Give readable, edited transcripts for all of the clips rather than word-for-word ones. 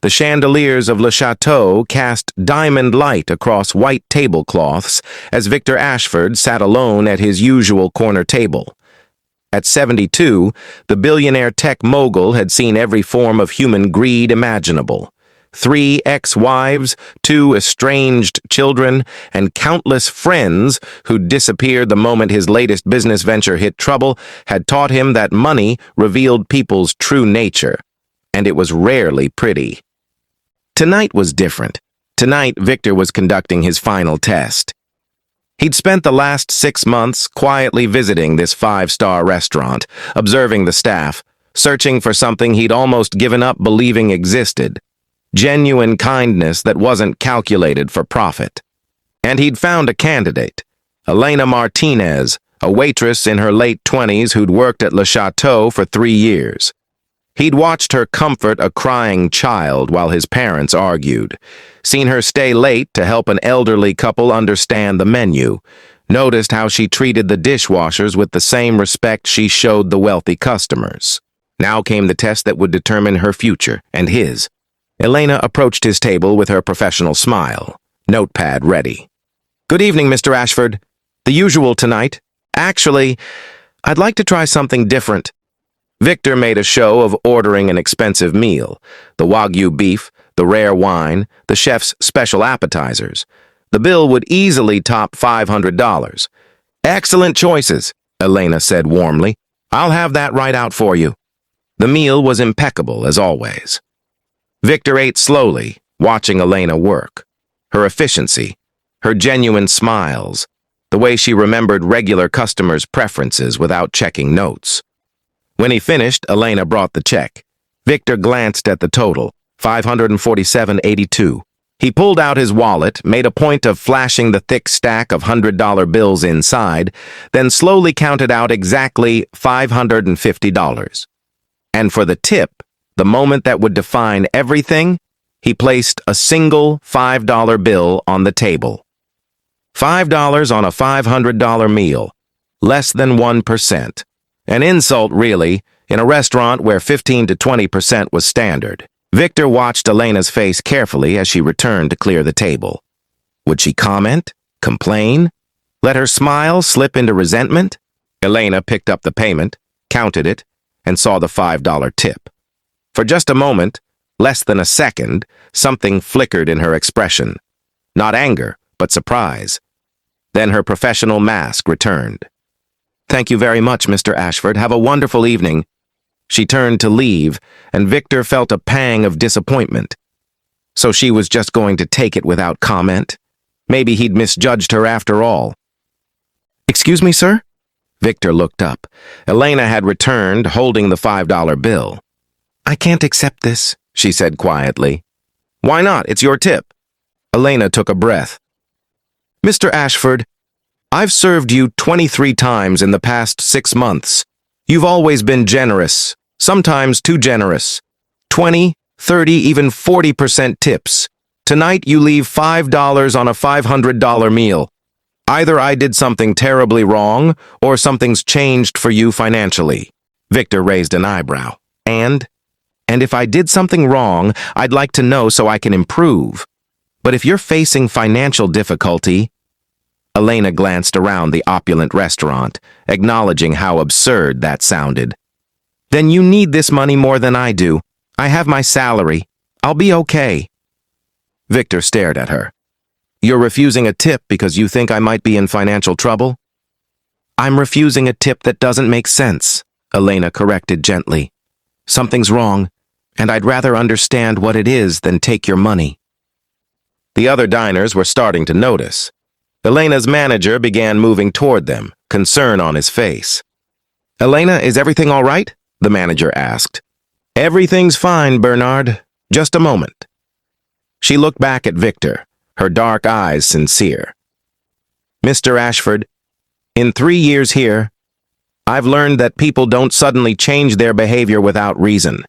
The chandeliers of Le Chateau cast diamond light across white tablecloths as Victor Ashford sat alone at his usual corner table. At 72, the billionaire tech mogul had seen every form of human greed imaginable. 3 ex-wives, 2 estranged children, and countless friends who'd disappeared the moment his latest business venture hit trouble had taught him that money revealed people's true nature, and it was rarely pretty. Tonight was different. Tonight, Victor was conducting his final test. He'd spent the last 6 months quietly visiting this 5-star restaurant, observing the staff, searching for something he'd almost given up believing existed. Genuine kindness that wasn't calculated for profit. And he'd found a candidate, Elena Martinez, a waitress in her late 20s who'd worked at Le Chateau for 3 years. He'd watched her comfort a crying child while his parents argued, seen her stay late to help an elderly couple understand the menu, noticed how she treated the dishwashers with the same respect she showed the wealthy customers. Now came the test that would determine her future and his. Elena approached his table with her professional smile, notepad ready. "Good evening, Mr. Ashford. The usual tonight. Actually, I'd like to try something different." Victor made a show of ordering an expensive meal, the Wagyu beef, the rare wine, the chef's special appetizers. The bill would easily top $500. "Excellent choices," Elena said warmly. "I'll have that right out for you." The meal was impeccable, as always. Victor ate slowly, watching Elena work. Her efficiency, her genuine smiles, the way she remembered regular customers' preferences without checking notes. When he finished, Elena brought the check. Victor glanced at the total, $547.82. He pulled out his wallet, made a point of flashing the thick stack of $100 bills inside, then slowly counted out exactly $550. And for the tip, the moment that would define everything, he placed a single $5 bill on the table. $5 on a $500 meal, less than 1%. An insult, really, in a restaurant where 15 to 20% was standard. Victor watched Elena's face carefully as she returned to clear the table. Would she comment? Complain? Let her smile slip into resentment? Elena picked up the payment, counted it, and saw the $5 tip. For just a moment, less than a second, something flickered in her expression. Not anger, but surprise. Then her professional mask returned. "Thank you very much, Mr. Ashford. Have a wonderful evening." She turned to leave, and Victor felt a pang of disappointment. So she was just going to take it without comment? Maybe he'd misjudged her after all. "Excuse me, sir?" Victor looked up. Elena had returned, holding the $5 bill. "I can't accept this," she said quietly. "Why not? It's your tip." Elena took a breath. "Mr. Ashford, I've served you 23 times in the past 6 months. You've always been generous, sometimes too generous. 20, 30, even 40% tips. Tonight you leave $5 on a $500 meal. Either I did something terribly wrong, or something's changed for you financially." Victor raised an eyebrow. And if I did something wrong, I'd like to know so I can improve. But if you're facing financial difficulty..." Elena glanced around the opulent restaurant, acknowledging how absurd that sounded. "Then you need this money more than I do. I have my salary. I'll be okay." Victor stared at her. "You're refusing a tip because you think I might be in financial trouble?" "I'm refusing a tip that doesn't make sense," Elena corrected gently. "Something's wrong, and I'd rather understand what it is than take your money." The other diners were starting to notice. Elena's manager began moving toward them, concern on his face. "Elena, is everything all right?" the manager asked. "Everything's fine, Bernard. Just a moment." She looked back at Victor, her dark eyes sincere. "Mr. Ashford, in 3 years here, I've learned that people don't suddenly change their behavior without reason.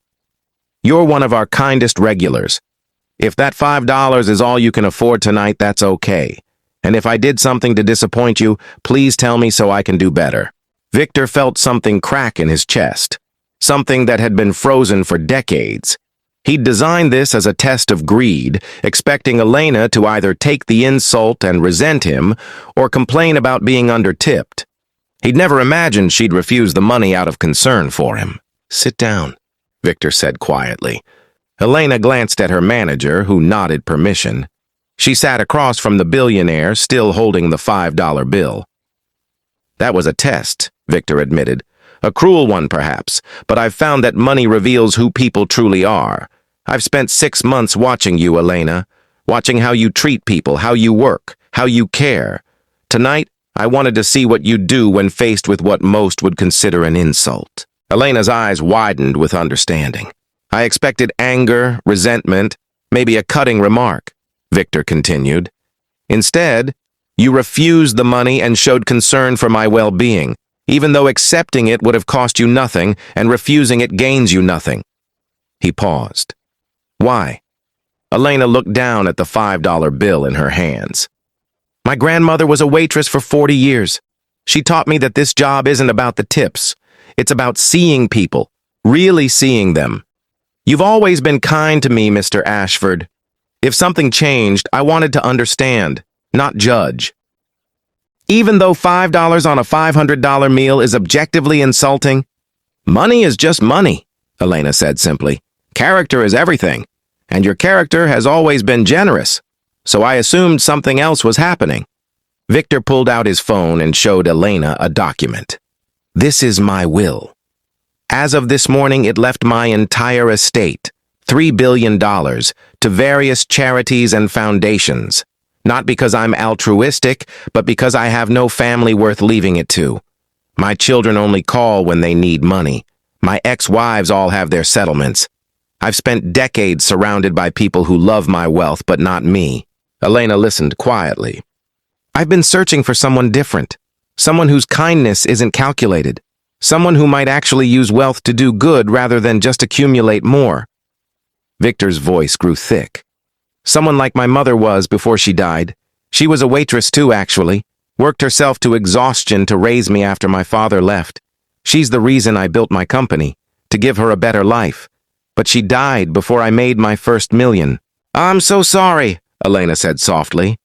You're one of our kindest regulars. If that $5 is all you can afford tonight, that's okay. And if I did something to disappoint you, please tell me so I can do better." Victor felt something crack in his chest, something that had been frozen for decades. He'd designed this as a test of greed, expecting Elena to either take the insult and resent him or complain about being undertipped. He'd never imagined she'd refuse the money out of concern for him. "Sit down," Victor said quietly. Elena glanced at her manager, who nodded permission. She sat across from the billionaire, still holding the $5 bill. "That was a test," Victor admitted. "A cruel one, perhaps, but I've found that money reveals who people truly are. I've spent 6 months watching you, Elena, watching how you treat people, how you work, how you care. Tonight, I wanted to see what you'd do when faced with what most would consider an insult." Elena's eyes widened with understanding. "I expected anger, resentment, maybe a cutting remark," Victor continued. "Instead, you refused the money and showed concern for my well-being, even though accepting it would have cost you nothing and refusing it gains you nothing." He paused. "Why?" Elena looked down at the $5 bill in her hands. "My grandmother was a waitress for 40 years. She taught me that this job isn't about the tips. It's about seeing people, really seeing them. You've always been kind to me, Mr. Ashford. If something changed, I wanted to understand, not judge. Even though $5 on a $500 meal is objectively insulting, money is just money," Elena said simply. "Character is everything, and your character has always been generous, so I assumed something else was happening." Victor pulled out his phone and showed Elena a document. "This is my will. As of this morning, it left my entire estate, $3 billion, to various charities and foundations. Not because I'm altruistic, but because I have no family worth leaving it to. My children only call when they need money. My ex-wives all have their settlements. I've spent decades surrounded by people who love my wealth, but not me." Elena listened quietly. "I've been searching for someone different, someone whose kindness isn't calculated, someone who might actually use wealth to do good rather than just accumulate more." Victor's voice grew thick. "Someone like my mother was before she died. She was a waitress too, actually. Worked herself to exhaustion to raise me after my father left. She's the reason I built my company, to give her a better life. But she died before I made my first million." "I'm so sorry," Elena said softly.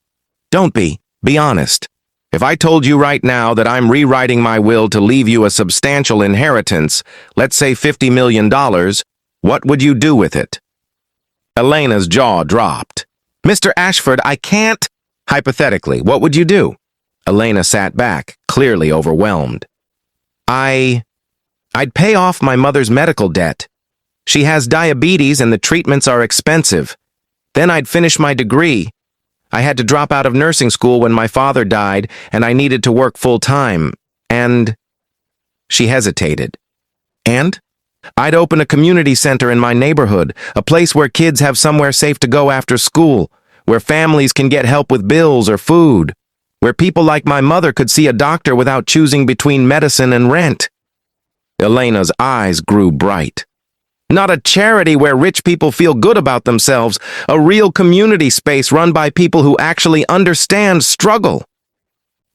"Don't be. Be honest. If I told you right now that I'm rewriting my will to leave you a substantial inheritance, let's say $50 million, what would you do with it?" Elena's jaw dropped. "Mr. Ashford, I can't." "Hypothetically, what would you do?" Elena sat back, clearly overwhelmed. I'd pay off my mother's medical debt. She has diabetes and the treatments are expensive. Then I'd finish my degree. I had to drop out of nursing school when my father died, and I needed to work full-time. And..." She hesitated. "And? I'd open a community center in my neighborhood, a place where kids have somewhere safe to go after school, where families can get help with bills or food, where people like my mother could see a doctor without choosing between medicine and rent." Elena's eyes grew bright. "Not a charity where rich people feel good about themselves, a real community space run by people who actually understand struggle."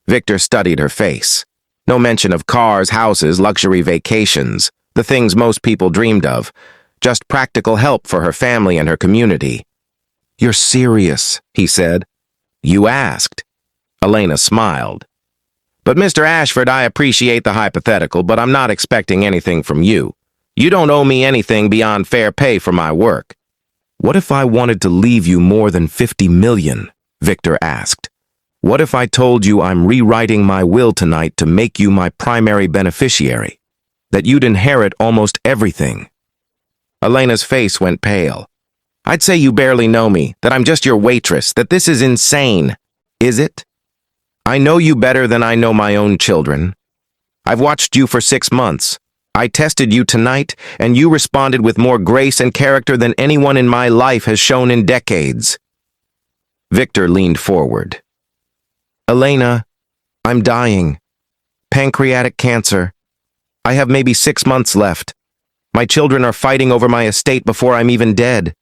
Victor studied her face. No mention of cars, houses, luxury vacations, the things most people dreamed of. Just practical help for her family and her community. "You're serious," he said. "You asked." Elena smiled. "But Mr. Ashford, I appreciate the hypothetical, but I'm not expecting anything from you. You don't owe me anything beyond fair pay for my work." "What if I wanted to leave you more than $50 million?" Victor asked. "What if I told you I'm rewriting my will tonight to make you my primary beneficiary? That you'd inherit almost everything?" Elena's face went pale. "I'd say you barely know me, that I'm just your waitress, that this is insane. Is it? I know you better than I know my own children. I've watched you for 6 months. I tested you tonight, and you responded with more grace and character than anyone in my life has shown in decades." Victor leaned forward. "Elena, I'm dying. Pancreatic cancer. I have maybe 6 months left. My children are fighting over my estate before I'm even dead.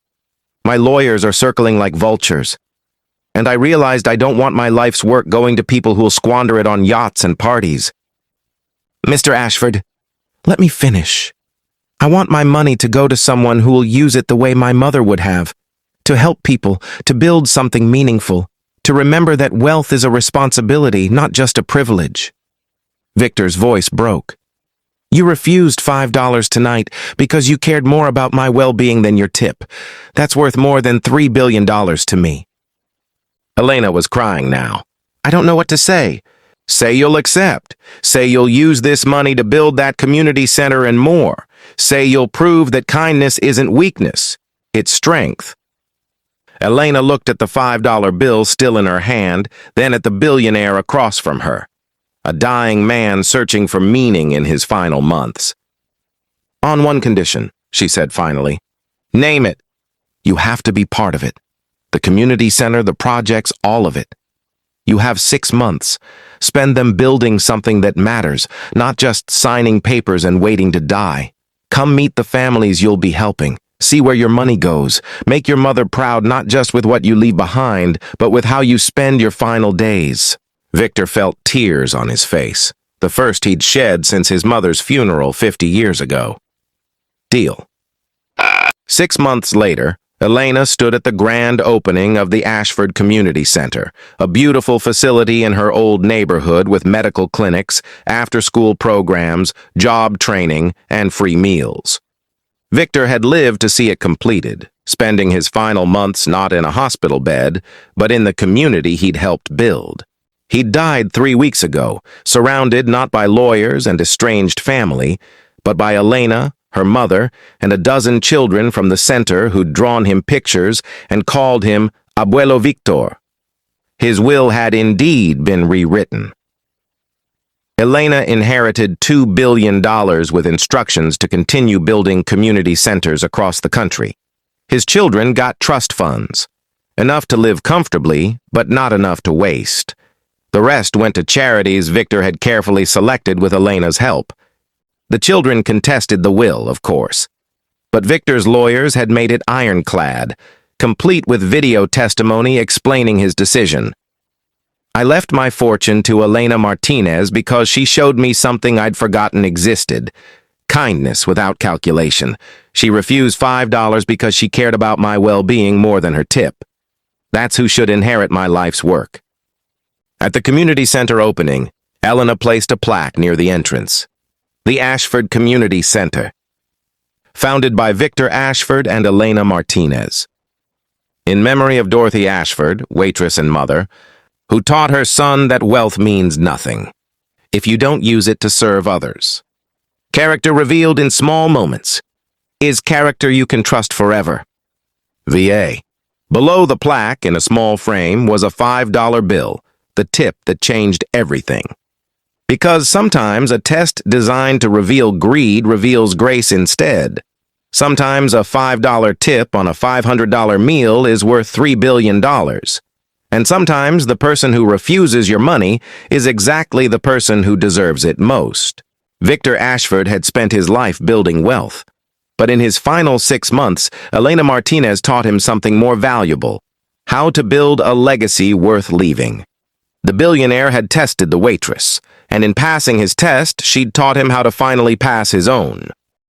My lawyers are circling like vultures. And I realized I don't want my life's work going to people who'll squander it on yachts and parties. Mr. Ashford, let me finish. I want my money to go to someone who will use it the way my mother would have, to help people, to build something meaningful, to remember that wealth is a responsibility, not just a privilege. Victor's voice broke. You refused $5 tonight because you cared more about my well-being than your tip. That's worth more than $3 billion to me. Elena was crying now. I don't know what to say. Say you'll accept. Say you'll use this money to build that community center and more. Say you'll prove that kindness isn't weakness, it's strength. Elena looked at the $5 bill still in her hand, then at the billionaire across from her. A dying man searching for meaning in his final months. On one condition, she said finally. Name it. You have to be part of it. The community center, the projects, all of it. You have 6 months. Spend them building something that matters, not just signing papers and waiting to die. Come meet the families you'll be helping. See where your money goes. Make your mother proud not just with what you leave behind, but with how you spend your final days. Victor felt tears on his face, the first he'd shed since his mother's funeral 50 years ago. Deal. 6 months later, Elena stood at the grand opening of the Ashford Community Center, a beautiful facility in her old neighborhood with medical clinics, after-school programs, job training, and free meals. Victor had lived to see it completed, spending his final months not in a hospital bed, but in the community he'd helped build. He'd died 3 weeks ago, surrounded not by lawyers and estranged family, but by Elena, her mother, and a dozen children from the center who'd drawn him pictures and called him Abuelo Victor. His will had indeed been rewritten. Elena inherited $2 billion with instructions to continue building community centers across the country. His children got trust funds, enough to live comfortably, but not enough to waste. The rest went to charities Victor had carefully selected with Elena's help. The children contested the will, of course. But Victor's lawyers had made it ironclad, complete with video testimony explaining his decision. I left my fortune to Elena Martinez because she showed me something I'd forgotten existed. Kindness without calculation. She refused $5 because she cared about my well-being more than her tip. That's who should inherit my life's work. At the community center opening, Elena placed a plaque near the entrance. The Ashford Community Center, founded by Victor Ashford and Elena Martinez. In memory of Dorothy Ashford, waitress and mother, who taught her son that wealth means nothing if you don't use it to serve others. Character revealed in small moments is character you can trust forever. VA. Below the plaque, in a small frame, was a $5 bill, the tip that changed everything. Because sometimes a test designed to reveal greed reveals grace instead. Sometimes a $5 tip on a $500 meal is worth $3 billion. And sometimes the person who refuses your money is exactly the person who deserves it most. Victor Ashford had spent his life building wealth. But in his final 6 months, Elena Martinez taught him something more valuable: how to build a legacy worth leaving. The billionaire had tested the waitress, and in passing his test, she'd taught him how to finally pass his own.